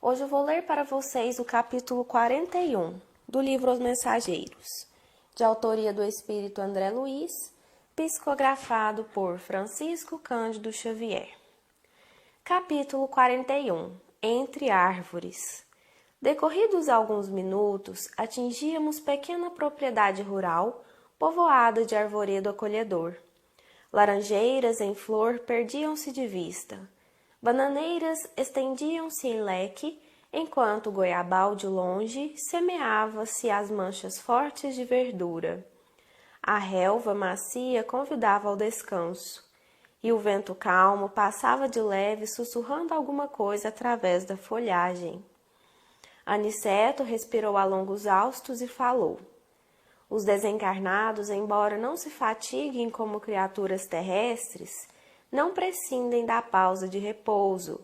Hoje eu vou ler para vocês o capítulo 41 do livro Os Mensageiros, de autoria do espírito André Luiz, psicografado por Francisco Cândido Xavier. Capítulo 41 Entre Árvores. Decorridos alguns minutos, atingíamos pequena propriedade rural, povoada de arvoredo acolhedor. Laranjeiras em flor perdiam-se de vista. Bananeiras estendiam-se em leque, enquanto o goiabal de longe semeava-se as manchas fortes de verdura. A relva macia convidava ao descanso, e o vento calmo passava de leve sussurrando alguma coisa através da folhagem. Aniceto respirou a longos haustos e falou. Os desencarnados, embora não se fatiguem como criaturas terrestres, não prescindem da pausa de repouso.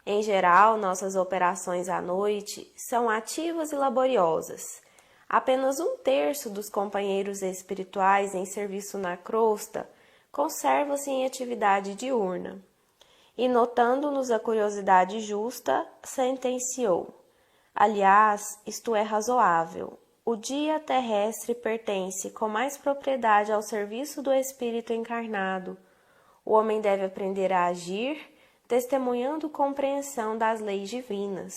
Em geral, nossas operações à noite são ativas e laboriosas. Apenas 1/3 dos companheiros espirituais em serviço na crosta conserva-se em atividade diurna. E, notando-nos a curiosidade justa, sentenciou: aliás, isto é razoável. O dia terrestre pertence com mais propriedade ao serviço do espírito encarnado. O homem deve aprender a agir, testemunhando compreensão das leis divinas.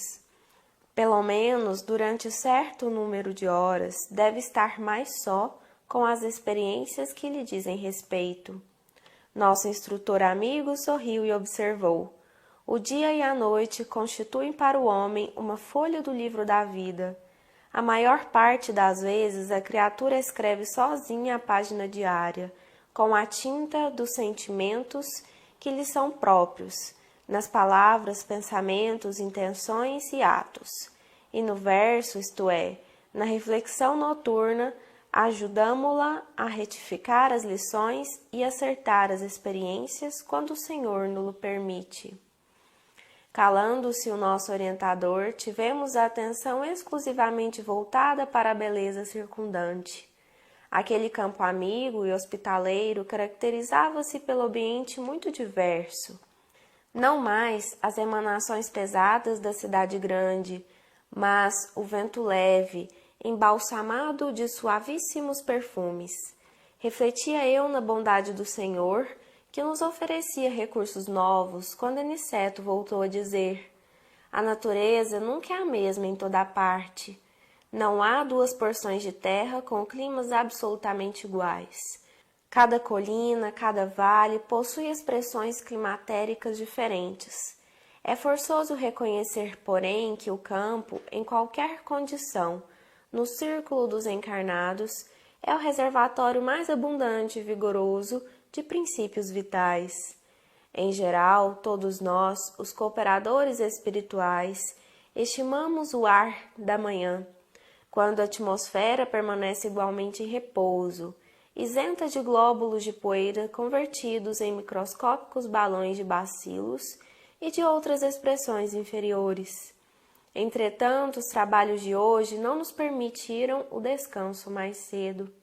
Pelo menos, durante certo número de horas, deve estar mais só com as experiências que lhe dizem respeito. Nosso instrutor amigo sorriu e observou. O dia e a noite constituem para o homem uma folha do livro da vida. A maior parte das vezes, a criatura escreve sozinha a página diária, com a tinta dos sentimentos que lhe são próprios, nas palavras, pensamentos, intenções e atos. E no verso, isto é, na reflexão noturna, ajudamo-la a retificar as lições e acertar as experiências quando o Senhor nos permite. Calando-se o nosso orientador, tivemos a atenção exclusivamente voltada para a beleza circundante. Aquele campo amigo e hospitaleiro caracterizava-se pelo ambiente muito diverso. Não mais as emanações pesadas da cidade grande, mas o vento leve, embalsamado de suavíssimos perfumes. Refletia eu na bondade do Senhor, que nos oferecia recursos novos, quando Aniceto voltou a dizer: a natureza nunca é a mesma em toda parte. Não há 2 porções de terra com climas absolutamente iguais. Cada colina, cada vale possui expressões climatéricas diferentes. É forçoso reconhecer, porém, que o campo, em qualquer condição, no círculo dos encarnados, é o reservatório mais abundante e vigoroso de princípios vitais. Em geral, todos nós, os cooperadores espirituais, estimamos o ar da manhã, quando a atmosfera permanece igualmente em repouso, isenta de glóbulos de poeira convertidos em microscópicos balões de bacilos e de outras expressões inferiores. Entretanto, os trabalhos de hoje não nos permitiram o descanso mais cedo.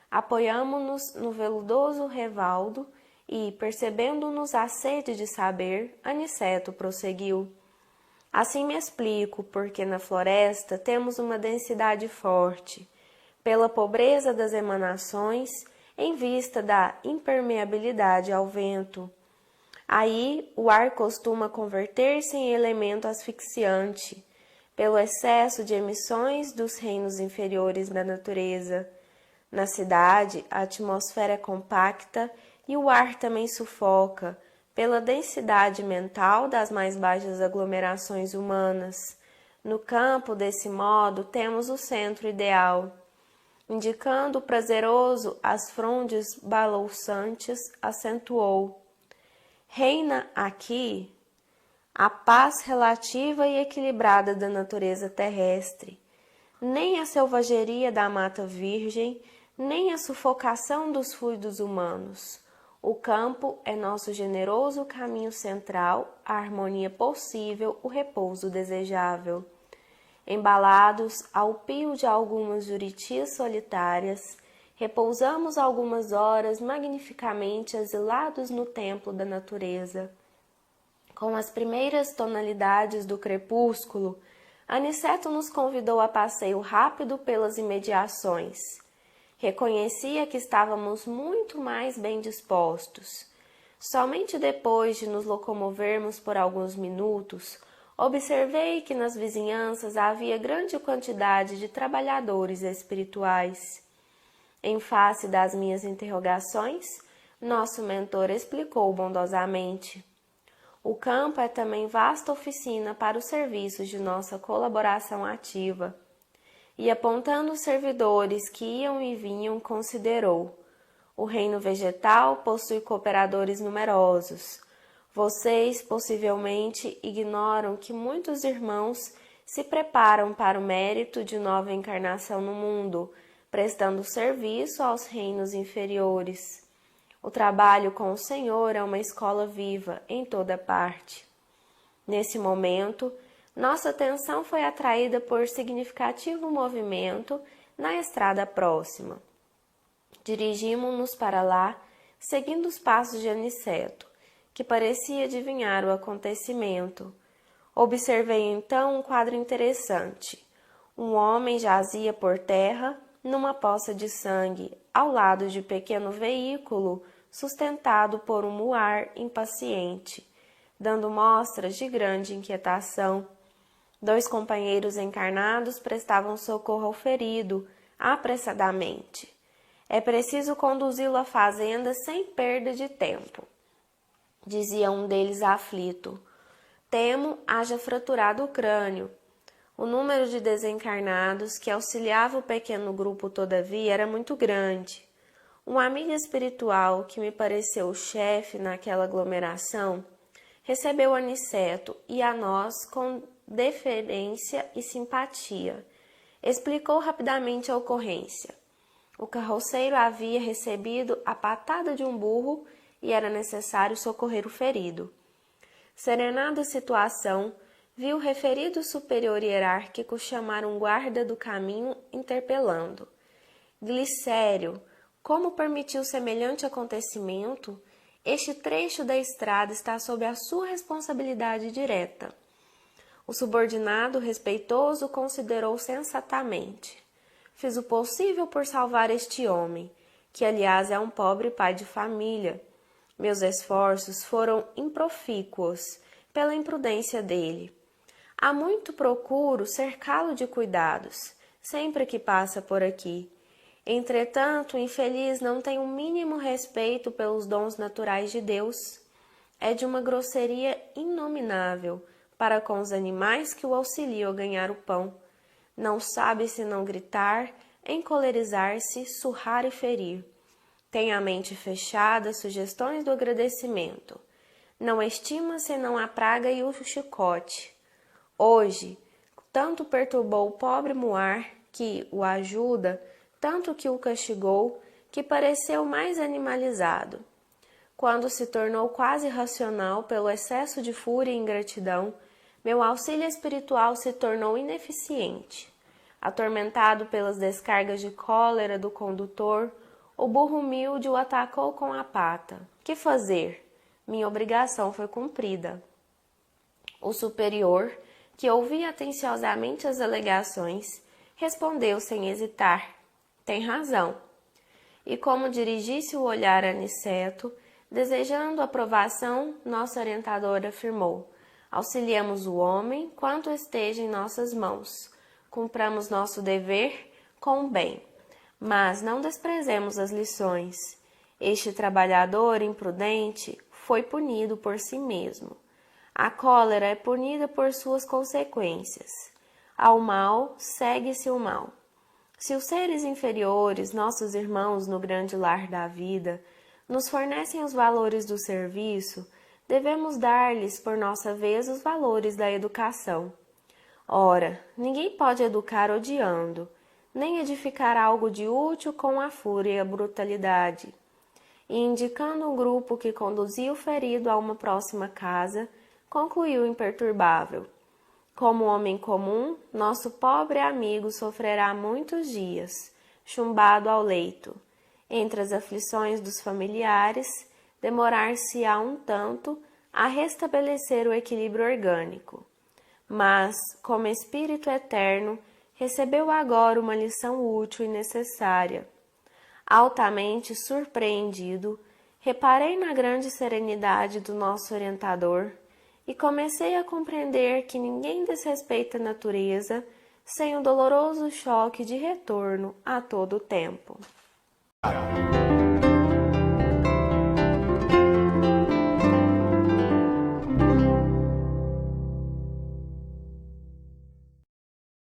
Apoiamo-nos no veludoso revaldo e, percebendo-nos a sede de saber, Aniceto prosseguiu. Assim me explico porque na floresta temos uma densidade forte, pela pobreza das emanações, em vista da impermeabilidade ao vento. Aí o ar costuma converter-se em elemento asfixiante, pelo excesso de emissões dos reinos inferiores da natureza. Na cidade, a atmosfera é compacta e o ar também sufoca, pela densidade mental das mais baixas aglomerações humanas. No campo, desse modo, temos o centro ideal. Indicando o prazeroso as frondes balouçantes, acentuou: reina aqui a paz relativa e equilibrada da natureza terrestre. Nem a selvageria da mata virgem, nem a sufocação dos fluidos humanos. O campo é nosso generoso caminho central, a harmonia possível, o repouso desejável. Embalados ao pio de algumas juritis solitárias, repousamos algumas horas magnificamente exilados no templo da natureza. Com as primeiras tonalidades do crepúsculo, Aniceto nos convidou a passeio rápido pelas imediações. Reconhecia que estávamos muito mais bem dispostos. Somente depois de nos locomovermos por alguns minutos, observei que nas vizinhanças havia grande quantidade de trabalhadores espirituais. Em face das minhas interrogações, nosso mentor explicou bondosamente. O campo é também vasta oficina para os serviços de nossa colaboração ativa. E apontando os servidores que iam e vinham, considerou: o reino vegetal possui cooperadores numerosos. Vocês possivelmente ignoram que muitos irmãos se preparam para o mérito de nova encarnação no mundo, prestando serviço aos reinos inferiores. O trabalho com o Senhor é uma escola viva em toda parte. Nesse momento, nossa atenção foi atraída por significativo movimento na estrada próxima. Dirigimos-nos para lá, seguindo os passos de Aniceto, que parecia adivinhar o acontecimento. Observei então um quadro interessante. Um homem jazia por terra, numa poça de sangue, ao lado de pequeno veículo sustentado por um muar impaciente, dando mostras de grande inquietação. 2 companheiros encarnados prestavam socorro ao ferido, apressadamente. É preciso conduzi-lo à fazenda sem perda de tempo, dizia um deles aflito. Temo haja fraturado o crânio. O número de desencarnados que auxiliava o pequeno grupo, todavia, era muito grande. Um amigo espiritual, que me pareceu o chefe naquela aglomeração, recebeu Aniceto e a nós com deferência e simpatia. Explicou rapidamente a ocorrência. O carroceiro havia recebido a patada de um burro e era necessário socorrer o ferido. Serenada a situação, viu o referido superior hierárquico chamar um guarda do caminho, interpelando: Glicério, como permitiu semelhante acontecimento? Este trecho da estrada está sob a sua responsabilidade direta. O subordinado respeitoso considerou sensatamente: fiz o possível por salvar este homem, que aliás é um pobre pai de família. Meus esforços foram improfícuos pela imprudência dele. Há muito procuro cercá-lo de cuidados, sempre que passa por aqui. Entretanto, o infeliz não tem o mínimo respeito pelos dons naturais de Deus. É de uma grosseria inominável para com os animais que o auxiliam a ganhar o pão. Não sabe senão gritar, encolerizar-se, surrar e ferir. Tem a mente fechada às sugestões do agradecimento. Não estima senão a praga e o chicote. Hoje, tanto perturbou o pobre muar, que o ajuda, tanto que o castigou, que pareceu mais animalizado. Quando se tornou quase irracional pelo excesso de fúria e ingratidão, meu auxílio espiritual se tornou ineficiente. Atormentado pelas descargas de cólera do condutor, o burro humilde o atacou com a pata. Que fazer? Minha obrigação foi cumprida. O superior, que ouvia atenciosamente as alegações, respondeu sem hesitar: tem razão. E como dirigisse o olhar a Aniceto, desejando aprovação, nosso orientador afirmou: auxiliamos o homem quanto esteja em nossas mãos. Cumpramos nosso dever com o bem, mas não desprezemos as lições. Este trabalhador imprudente foi punido por si mesmo. A cólera é punida por suas consequências. Ao mal segue-se o mal. Se os seres inferiores, nossos irmãos no grande lar da vida, nos fornecem os valores do serviço, devemos dar-lhes, por nossa vez, os valores da educação. Ora, ninguém pode educar odiando, nem edificar algo de útil com a fúria e a brutalidade. E indicando um grupo que conduzia o ferido a uma próxima casa, concluiu imperturbável: como homem comum, nosso pobre amigo sofrerá muitos dias, chumbado ao leito. Entre as aflições dos familiares, demorar-se-á um tanto a restabelecer o equilíbrio orgânico. Mas, como espírito eterno, recebeu agora uma lição útil e necessária. Altamente surpreendido, reparei na grande serenidade do nosso orientador e comecei a compreender que ninguém desrespeita a natureza sem o doloroso choque de retorno a todo tempo.